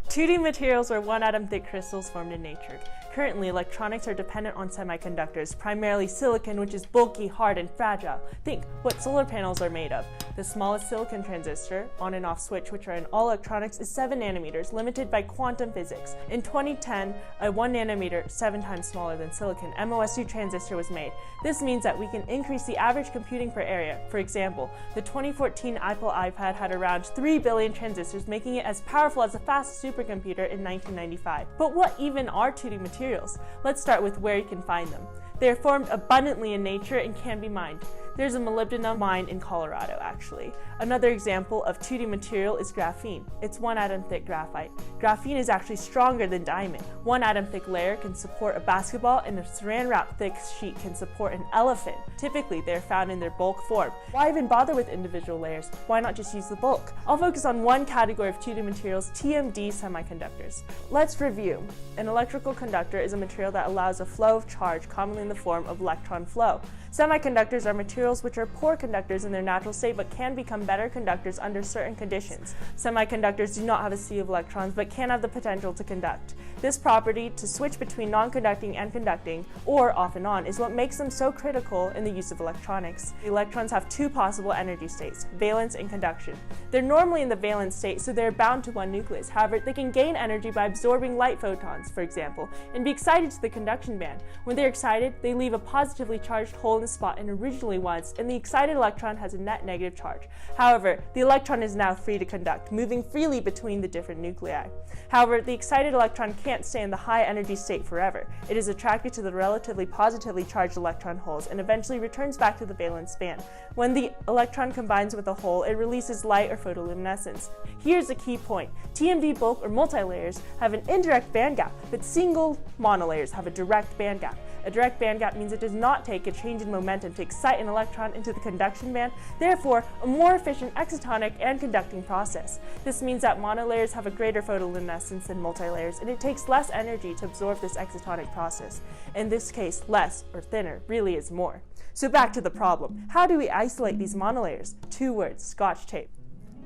2D materials are one-atom thick crystals formed in nature. Currently, electronics are dependent on semiconductors, primarily silicon, which is bulky, hard, and fragile. Think what solar panels are made of. The smallest silicon transistor, on and off switch, which are in all electronics, is 7 nanometers, limited by quantum physics. In 2010, a 1 nanometer, 7 times smaller than silicon, MOSFET transistor was made. This means that we can increase the average computing per area. For example, the 2014 Apple iPad had around 3 billion transistors, making it as powerful as a fast supercomputer in 1995. But what even are 2D materials? Let's start with where you can find them. They are formed abundantly in nature and can be mined. There's a molybdenum mine in Colorado, actually. Another example of 2D material is graphene. It's one-atom thick graphite. Graphene is actually stronger than diamond. One-atom thick layer can support a basketball, and a saran-wrap thick sheet can support an elephant. Typically, they're found in their bulk form. Why even bother with individual layers? Why not just use the bulk? I'll focus on one category of 2D materials, TMD semiconductors. Let's review. An electrical conductor is a material that allows a flow of charge, commonly in the form of electron flow. Semiconductors are materials which are poor conductors in their natural state but can become better conductors under certain conditions. Semiconductors do not have a sea of electrons but can have the potential to conduct. This property, to switch between non-conducting and conducting, or off and on, is what makes them so critical in the use of electronics. The electrons have two possible energy states, valence and conduction. They're normally in the valence state, so they're bound to one nucleus. However, they can gain energy by absorbing light photons, for example, and be excited to the conduction band. When they're excited, they leave a positively charged hole in the spot it originally was, and the excited electron has a net negative charge. However, the electron is now free to conduct, moving freely between the different nuclei. However, the excited electron can't stay in the high energy state forever. It is attracted to the relatively positively charged electron holes and eventually returns back to the valence band. When the electron combines with a hole, it releases light or photoluminescence. Here's a key point. TMD bulk or multilayers have an indirect band gap, but single monolayers have a direct band gap. A direct band gap means it does not take a change in momentum to excite an electron into the conduction band, therefore a more efficient excitonic and conducting process. This means that monolayers have a greater photoluminescence than multilayers, and it takes less energy to absorb this excitonic process. In this case, less or thinner really is more. So back to the problem. How do we isolate these monolayers? 2 words, Scotch tape.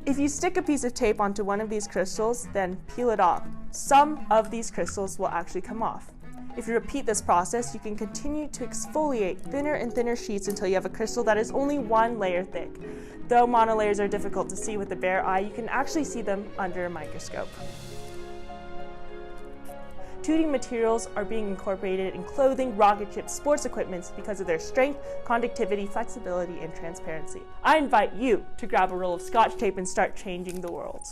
If you stick a piece of tape onto one of these crystals, then peel it off, some of these crystals will actually come off. If you repeat this process, you can continue to exfoliate thinner and thinner sheets until you have a crystal that is only 1 layer thick. Though monolayers are difficult to see with the bare eye, you can actually see them under a microscope. 2D materials are being incorporated in clothing, rocket ships, sports equipment because of their strength, conductivity, flexibility, and transparency. I invite you to grab a roll of Scotch tape and start changing the world.